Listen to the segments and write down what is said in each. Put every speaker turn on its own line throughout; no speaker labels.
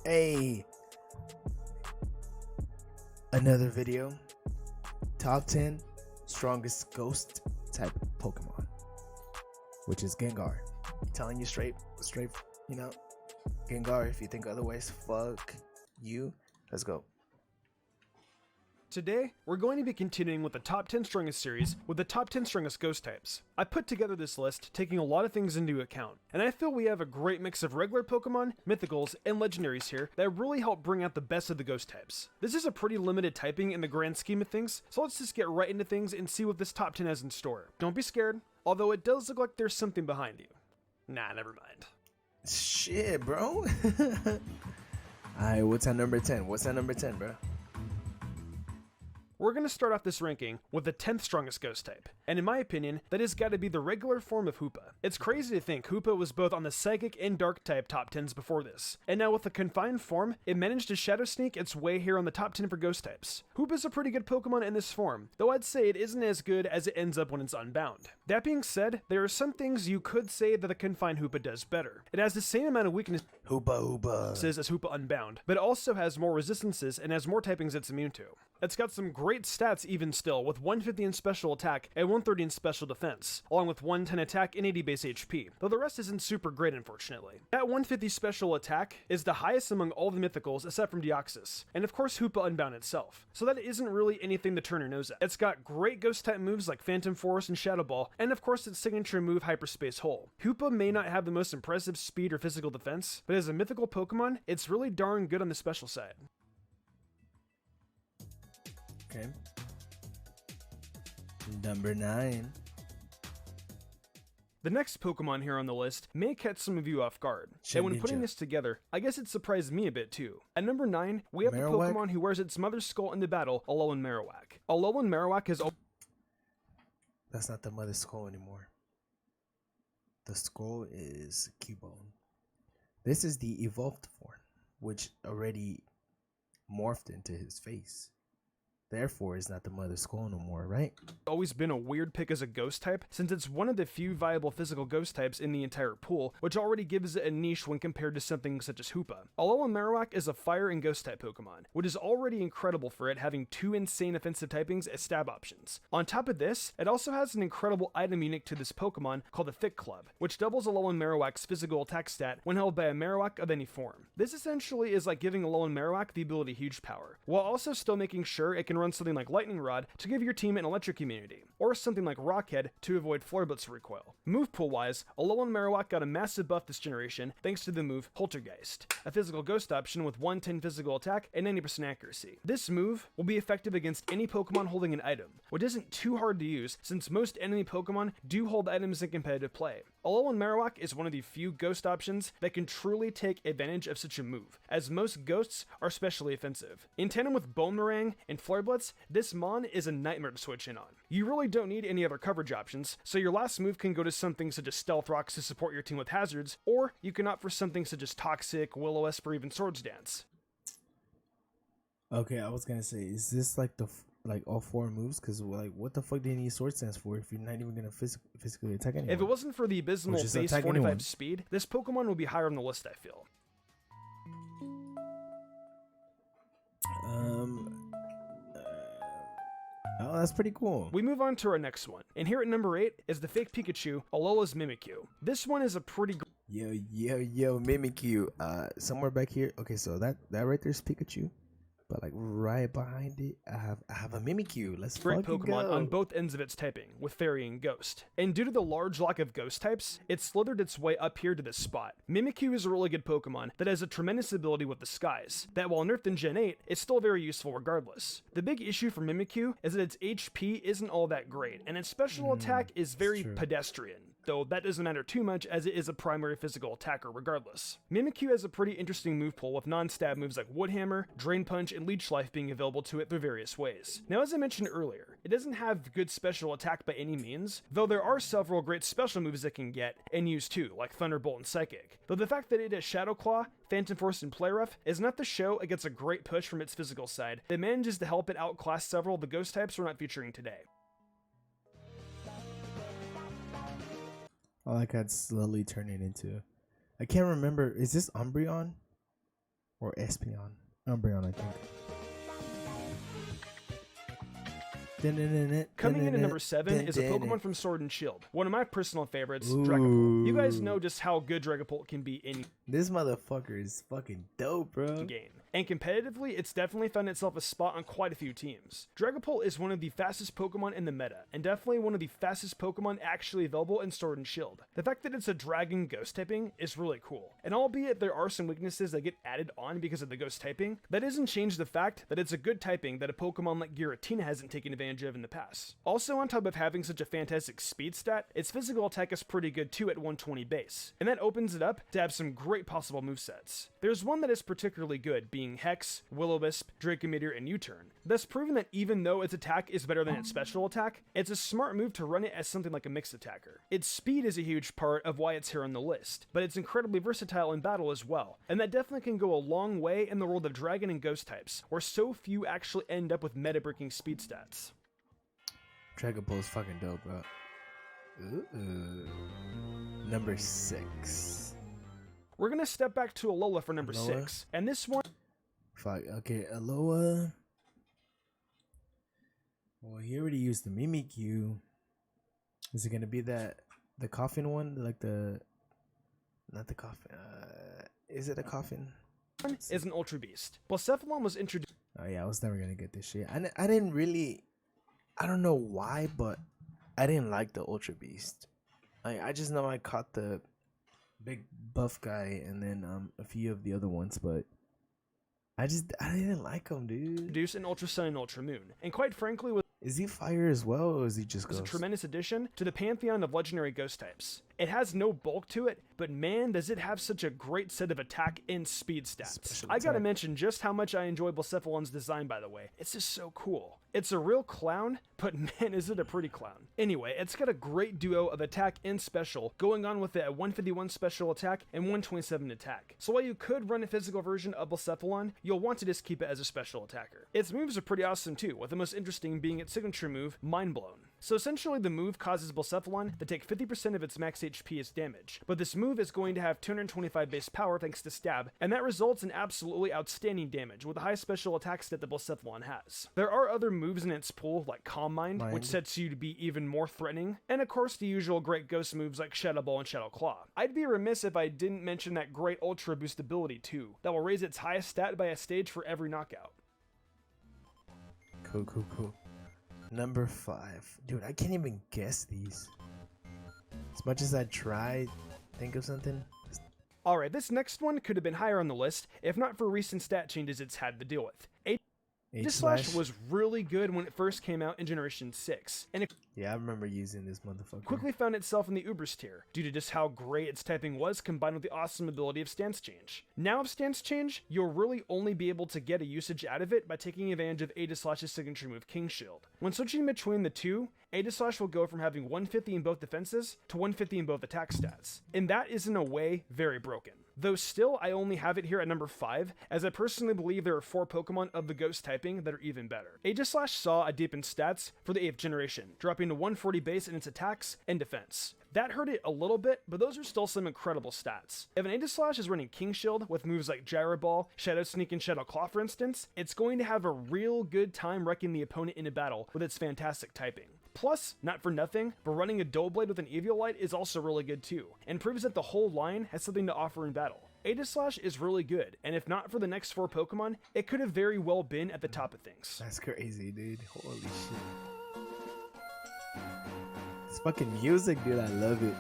Hey. Another video. Top 10 strongest ghost type Pokemon. Which is Gengar. Telling you straight, Gengar, if you think otherwise, fuck you. Let's go.
Today, we're going to be continuing with the top 10 strongest series with the top 10 strongest ghost types. I put together this list taking a lot of things into account, and I feel we have a great mix of regular Pokemon, mythicals, and legendaries here that really help bring out the best of the ghost types. This is a pretty limited typing in the grand scheme of things, so let's just get right into things and see what this top 10 has in store. Don't be scared, although it does look like there's something behind you. Nah, never mind.
Shit, bro. Alright, what's at number 10? Bro?
We're going to start off this ranking with the 10th strongest ghost type, and in my opinion, that has got to be the regular form of Hoopa. It's crazy to think Hoopa was both on the psychic and dark type top 10s before this, and now with the confined form, it managed to shadow sneak its way here on the top 10 for ghost types. Hoopa's a pretty good Pokemon in this form, though I'd say it isn't as good as it ends up when it's unbound. That being said, there are some things you could say that the confined Hoopa does better. It has the same amount of weaknesses as Hoopa unbound, but it also has more resistances and has more typings it's immune to. It's got some great stats even still, with 150 in special attack and 130 in special defense, along with 110 attack and 80 base HP, though the rest isn't super great unfortunately. That 150 special attack is the highest among all the mythicals except from Deoxys, and of course Hoopa Unbound itself, so that isn't really anything to turn your nose at. It's got great ghost type moves like Phantom Force and Shadow Ball, and of course its signature move Hyperspace Hole. Hoopa may not have the most impressive speed or physical defense, but as a mythical Pokemon, it's really darn good on the special side.
Okay. Number 9.
The next Pokemon here on the list may catch some of you off guard, and when putting this together, I guess it surprised me a bit too. At number 9, we have the Pokemon who wears its mother's skull into battle, Alolan Marowak. Alolan Marowak has...
That's not the mother's skull anymore. The skull is Cubone. This is the evolved form, which already morphed into his face. Therefore, it's not the mother's skull no more, right?
Always been a weird pick as a ghost type, since it's one of the few viable physical ghost types in the entire pool, which already gives it a niche when compared to something such as Hoopa. Alolan Marowak is a fire and ghost type Pokemon, which is already incredible for it having 2 insane offensive typings as stab options. On top of this, it also has an incredible item unique to this Pokemon called the Thick Club, which doubles Alolan Marowak's physical attack stat when held by a Marowak of any form. This essentially is like giving Alolan Marowak the ability Huge Power, while also still making sure it can run something like Lightning Rod to give your team an electric immunity, or something like Rockhead to avoid Flare Blitz recoil. Move pool wise, Alolan Marowak got a massive buff this generation thanks to the move Poltergeist, a physical ghost option with 110 physical attack and 90% accuracy. This move will be effective against any Pokemon holding an item, which isn't too hard to use since most enemy Pokemon do hold items in competitive play. Alolan Marowak is one of the few ghost options that can truly take advantage of such a move, as most ghosts are specially offensive. In tandem with Boomerang and Flare Blitz, this Mon is a nightmare to switch in on. You really don't need any other coverage options, so your last move can go to something such as Stealth Rocks to support your team with hazards, or you can opt for something such as Toxic, Will-O-Wisp, or even Swords Dance.
Okay, I was gonna say, is this like all 4 moves? Because like, what the fuck do you need Sword Stance for if you're not even gonna physically attack anyone?
If it wasn't for the abysmal base 45 speed, this Pokemon would be higher on the list, I feel.
Oh, that's pretty cool.
We move on to our next one, and here at number 8 is the fake Pikachu, Alola's Mimikyu. This one is a pretty
Yo, Mimikyu. Somewhere back here. Okay, so that right there's Pikachu. But like right behind it, I have a Mimikyu. Let's
great
fucking
Pokemon
go.
On both ends of its typing, with Fairy and Ghost. And due to the large lack of Ghost types, it slithered its way up here to this spot. Mimikyu is a really good Pokemon that has a tremendous ability with the skies, that while nerfed in Gen 8, is still very useful regardless. The big issue for Mimikyu is that its HP isn't all that great, and its special attack is very pedestrian, though that doesn't matter too much as it is a primary physical attacker regardless. Mimikyu has a pretty interesting move pool with non-stab moves like Wood Hammer, Drain Punch, and Leech Life being available to it through various ways. Now, as I mentioned earlier, it doesn't have good special attack by any means, though there are several great special moves it can get and use too, like Thunderbolt and Psychic. Though the fact that it has Shadow Claw, Phantom Force, and Play Rough is enough to show it gets a great push from its physical side that manages to help it outclass several of the ghost types we're not featuring today.
I like how it's slowly turning into I can't remember. Is this Umbreon or Espeon? Umbreon, I think.
Coming in at number 7 is a Pokemon from Sword and Shield. One of my personal favorites, Dragapult. You guys know just how good Dragapult can be in
this motherfucker is fucking dope, bro.
game. And competitively, it's definitely found itself a spot on quite a few teams. Dragapult is one of the fastest Pokemon in the meta, and definitely one of the fastest Pokemon actually available in Sword and Shield. The fact that it's a Dragon Ghost typing is really cool. And albeit there are some weaknesses that get added on because of the Ghost typing, that doesn't change the fact that it's a good typing that a Pokemon like Giratina hasn't taken advantage of in the past. Also, on top of having such a fantastic speed stat, its physical attack is pretty good too at 120 base, and that opens it up to have some great possible movesets. There's one that is particularly good, being Hex, Will-O-Wisp, Draco Meteor, and U-Turn, thus proving that even though its attack is better than its special attack, it's a smart move to run it as something like a mixed attacker. Its speed is a huge part of why it's here on the list, but it's incredibly versatile in battle as well, and that definitely can go a long way in the world of Dragon and Ghost types, where so few actually end up with meta-breaking speed stats.
Dragapult is fucking dope, bro. Number 6.
We're gonna step back to Alola for number 6, and this one...
Fuck, okay, Alola. Well, he already used the Mimikyu. Is it gonna be the coffin one? Like not the coffin. Is it a coffin?
Is an Ultra Beast. Blacephalon was introduced...
Oh yeah, I was never gonna get this shit. I didn't really... I don't know why, but I didn't like the Ultra Beast. I just know I caught the big buff guy and then a few of the other ones, but I didn't like him, dude.
Introduced in Ultra Sun and Ultra Moon, and quite frankly
is he fire as well, or is he just
was
ghost?
a tremendous addition to the pantheon of legendary ghost types. It has no bulk to it, but man, does it have such a great set of attack and speed stats. I gotta mention just how much I enjoy Blacephalon's design, by the way. It's just so cool. It's a real clown, but man, is it a pretty clown. Anyway, it's got a great duo of attack and special, going on with it at 151 special attack and 127 attack. So while you could run a physical version of Blacephalon, you'll want to just keep it as a special attacker. Its moves are pretty awesome too, with the most interesting being its signature move, Mind Blown. So essentially the move causes Blacephalon to take 50% of its max HP as damage, but this move is going to have 225 base power thanks to Stab, and that results in absolutely outstanding damage with the high special attack stat that Blacephalon has. There are other moves in its pool like Calm Mind, which sets you to be even more threatening, and of course the usual great ghost moves like Shadow Ball and Shadow Claw. I'd be remiss if I didn't mention that great Ultra Boost ability too, that will raise its highest stat by a stage for every knockout.
Cool. Number 5. Dude, I can't even guess these. As much as I try, think of something.
Alright, this next one could have been higher on the list, if not for recent stat changes it's had to deal with. Aegislash was really good when it first came out in Generation 6, and it
yeah, I remember using this motherfucker.
Quickly found itself in the Ubers tier, due to just how great its typing was combined with the awesome ability of Stance Change. Now with Stance Change, you'll really only be able to get a usage out of it by taking advantage of Aegislash's signature move, King Shield. When switching between the two, Aegislash will go from having 150 in both defenses to 150 in both attack stats, and that is in a way very broken. Though still, I only have it here at number 5, as I personally believe there are 4 Pokemon of the Ghost typing that are even better. Aegislash saw a dip in stats for the 8th generation, dropping to 140 base in its attacks and defense. That hurt it a little bit, but those are still some incredible stats. If an Aegislash is running King Shield with moves like Gyro Ball, Shadow Sneak, and Shadow Claw for instance, it's going to have a real good time wrecking the opponent in a battle with its fantastic typing. Plus, not for nothing, but running a Doublade with an Eviolite is also really good too, and proves that the whole line has something to offer in battle. Aegislash is really good, and if not for the next 4 Pokemon, it could have very well been at the top of things.
That's crazy, dude. Holy shit. This fucking music, dude, I love it.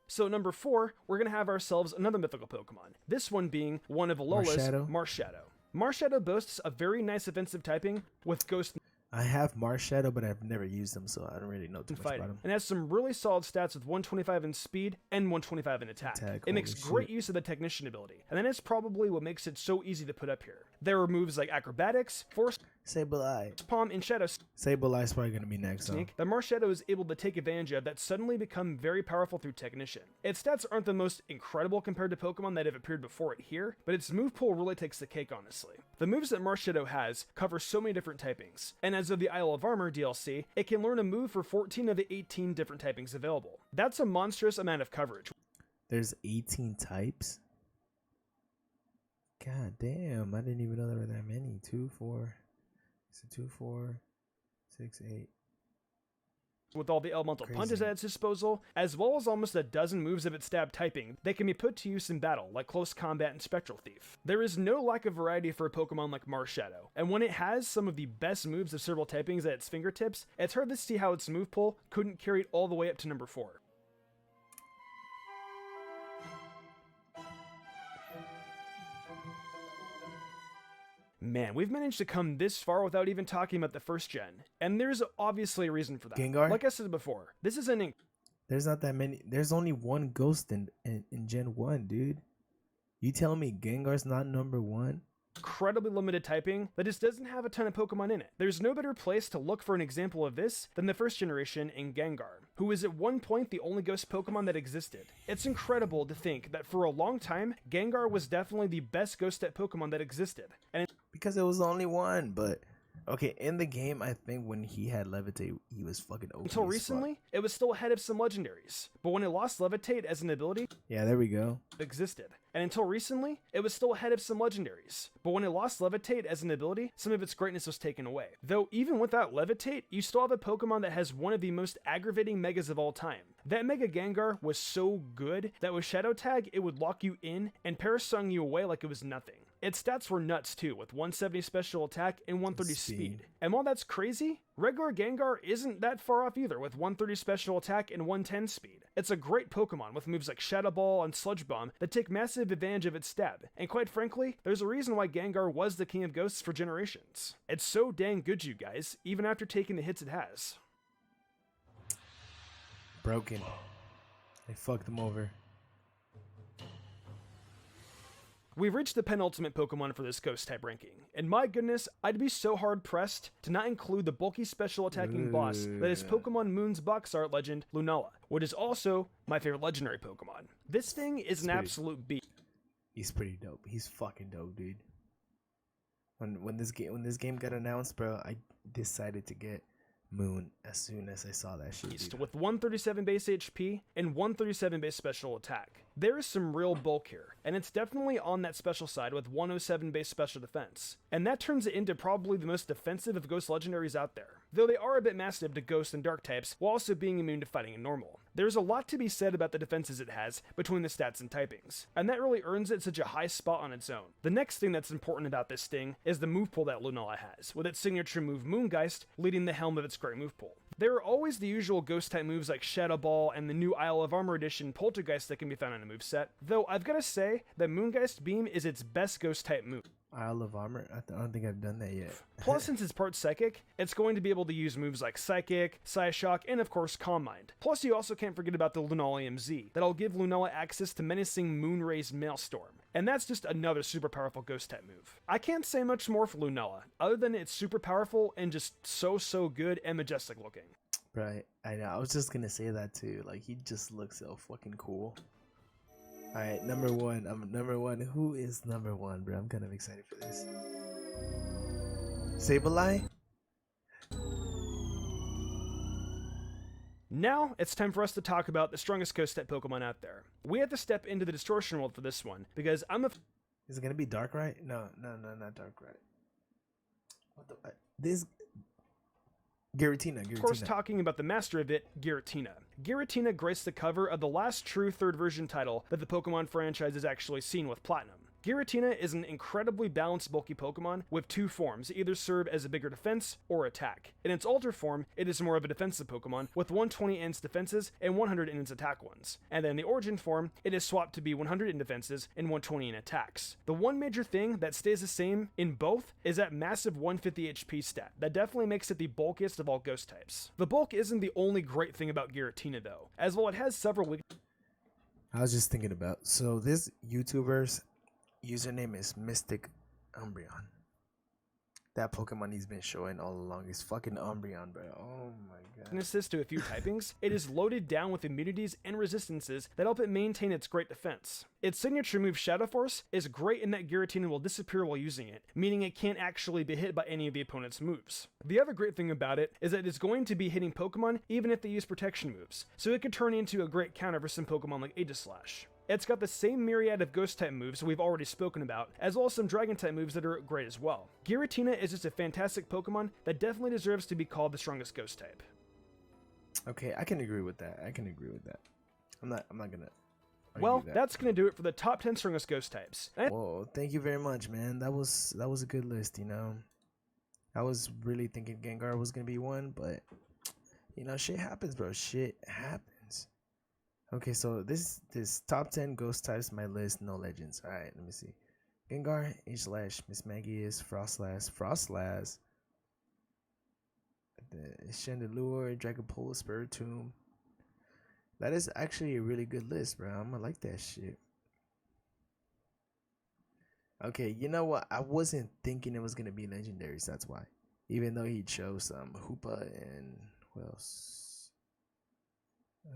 So number 4, we're going to have ourselves another mythical Pokemon, this one being one of Alola's, Marshadow. Marshadow boasts a very nice offensive typing with Ghost.
I have Marshadow, but I've never used them, so I don't really know too much about him.
And has some really solid stats with 125 in speed and 125 in attack. It makes great use of the Technician ability, and that is probably what makes it so easy to put up here. There are moves like Acrobatics, Force,
Sableye,
Palm, and Shadow
Sableye is probably going to be next,
Sneak that Marshadow is able to take advantage of that suddenly become very powerful through Technician. Its stats aren't the most incredible compared to Pokemon that have appeared before it here, but its move pool really takes the cake, honestly. The moves that Marshadow has cover so many different typings, and as of the Isle of Armor DLC, it can learn a move for 14 of the 18 different typings available. That's a monstrous amount of coverage.
There's 18 types. God damn, I didn't even know there were that many. 2, 4. So 2, 4, 6, 8.
With all the elemental
Crazy.
punches at its disposal, as well as almost a dozen moves of its stab typing that can be put to use in battle, like Close Combat and Spectral Thief. There is no lack of variety for a Pokemon like Marshadow, and when it has some of the best moves of several typings at its fingertips, it's hard to see how its move pool couldn't carry it all the way up to number 4. Man, we've managed to come this far without even talking about the first gen, and there's obviously a reason for that.
Gengar?
Like I said before, this is an
There's not that many. There's only one ghost in Gen 1, dude. You telling me Gengar's not number 1?
incredibly limited typing that just doesn't have a ton of Pokemon in it. There's no better place to look for an example of this than the first generation in Gengar, who was at one point the only ghost Pokemon that existed. It's incredible to think that for a long time, Gengar was definitely the best ghost type Pokemon that existed. And
Because it was the only one, but okay, in the game, I think when he had Levitate, he was fucking OP
until
as
recently,
fuck.
it was still ahead of some legendaries. But when it lost Levitate as an ability,
Yeah, there we go.
it existed. And until recently, it was still ahead of some legendaries. But when it lost Levitate as an ability, some of its greatness was taken away. Though even without Levitate, you still have a Pokemon that has one of the most aggravating Megas of all time. That Mega Gengar was so good that with Shadow Tag, it would lock you in and Parasung you away like it was nothing. Its stats were nuts too, with 170 special attack and 130 speed. And while that's crazy, regular Gengar isn't that far off either, with 130 special attack and 110 speed. It's a great Pokemon with moves like Shadow Ball and Sludge Bomb that take massive advantage of its stab, and quite frankly, there's a reason why Gengar was the king of ghosts for generations. It's so dang good, you guys, even after taking the hits it has.
Broken. They fucked him over.
We've reached the penultimate Pokemon for this ghost type ranking, and my goodness, I'd be so hard pressed to not include the bulky special attacking boss that is Pokemon Moon's box art legend, Lunala, which is also my favorite legendary Pokemon. This thing is an absolute beast.
He's pretty dope. He's fucking dope, dude. When this game got announced, bro, I decided to get Moon as soon as I saw that shit. Dude.
With 137 base HP and 137 base special attack. There is some real bulk here, and it's definitely on that special side with 107 base special defense. And that turns it into probably the most defensive of ghost legendaries out there, though they are a bit massive to ghost and dark types while also being immune to fighting in normal. There's a lot to be said about the defenses it has between the stats and typings, and that really earns it such a high spot on its own. The next thing that's important about this thing is the move pool that Lunala has, with its signature move Moongeist leading the helm of its great move pool. There are always the usual ghost type moves like Shadow Ball and the new Isle of Armor edition Poltergeist that can be found in a moveset, though I've gotta say that Moongeist Beam is its best ghost type move.
Isle of Armor? I don't think I've done that yet.
Plus, since it's part Psychic, it's going to be able to use moves like Psychic, Psyshock, and of course Calm Mind. Plus, you also can't forget about the Lunala MZ, that'll give Lunala access to menacing Moonray's Maelstrom. And that's just another super powerful ghost type move. I can't say much more for Lunala, other than it's super powerful and just so good and majestic looking.
Right, I know. I was just gonna say that too. Like, he just looks so fucking cool. All right, number one. I'm number one. Who is number one, bro? I'm kind of excited for this. Sableye?
Now, it's time for us to talk about the strongest ghost type Pokemon out there. We have to step into the distortion world for this one, because
Is it gonna be Darkrai? No, not Darkrai. What the? This. Giratina.
Of course, talking about the master of it, Giratina. Giratina graced the cover of the last true third version title that the Pokemon franchise has actually seen with Platinum. Giratina is an incredibly balanced bulky Pokemon with two forms that either serve as a bigger defense or attack. In its Ultra form, it is more of a defensive Pokemon with 120 in its defenses and 100 in its attack ones. And then in the Origin form, it is swapped to be 100 in defenses and 120 in attacks. The one major thing that stays the same in both is that massive 150 HP stat. That definitely makes it the bulkiest of all ghost types. The bulk isn't the only great thing about Giratina though, as well it has several weaknesses.
I was just thinking about, so this YouTuber's username is Mystic Umbreon. That Pokemon he's been showing all along is fucking Umbreon, bro. Oh my god.
Weaknesses to a few typings, it is loaded down with immunities and resistances that help it maintain its great defense. Its signature move Shadow Force is great in that Giratina will disappear while using it, meaning it can't actually be hit by any of the opponent's moves. The other great thing about it is that it's going to be hitting Pokemon even if they use protection moves, so it could turn into a great counter for some Pokemon like Aegislash. It's got the same myriad of ghost type moves we've already spoken about, as well as some dragon type moves that are great as well. Giratina is just a fantastic Pokemon that definitely deserves to be called the strongest ghost type.
Okay, I can agree with that. I'm not gonna
Well, that's gonna do it for the top 10 strongest ghost types.
Whoa, thank you very much, man. That was a good list, you know. I was really thinking Gengar was gonna be one, but you know, shit happens, bro. Shit happens. Okay, so this top 10 ghost types, my list, no legends. Alright, let me see. Gengar, H-Slash, Miss Magius, Frostlass, the Chandelure, Dragapult, Spiritomb. That is actually a really good list, bro. I'm gonna like that shit. Okay, you know what? I wasn't thinking it was gonna be legendaries. That's why. Even though he chose Hoopa and who else? I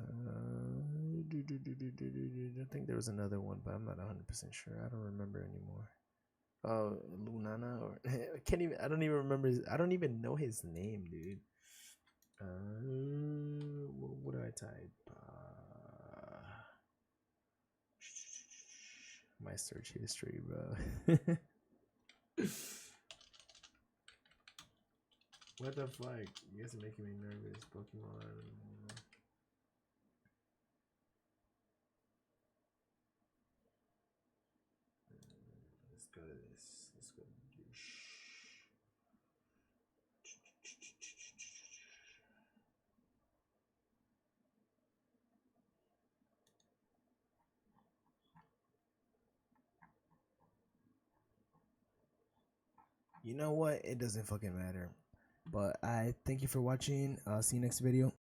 think there was another one, but I'm not 100% sure. I don't remember anymore. Oh, Lunana or I can't even. I don't even remember. I don't even know his name, dude. What do I type? My search history, bro. What the fuck? You guys are making me nervous, Pokemon. Let's go to this. Let's go to this. You know what? It doesn't fucking matter. But I thank you for watching. See you next video.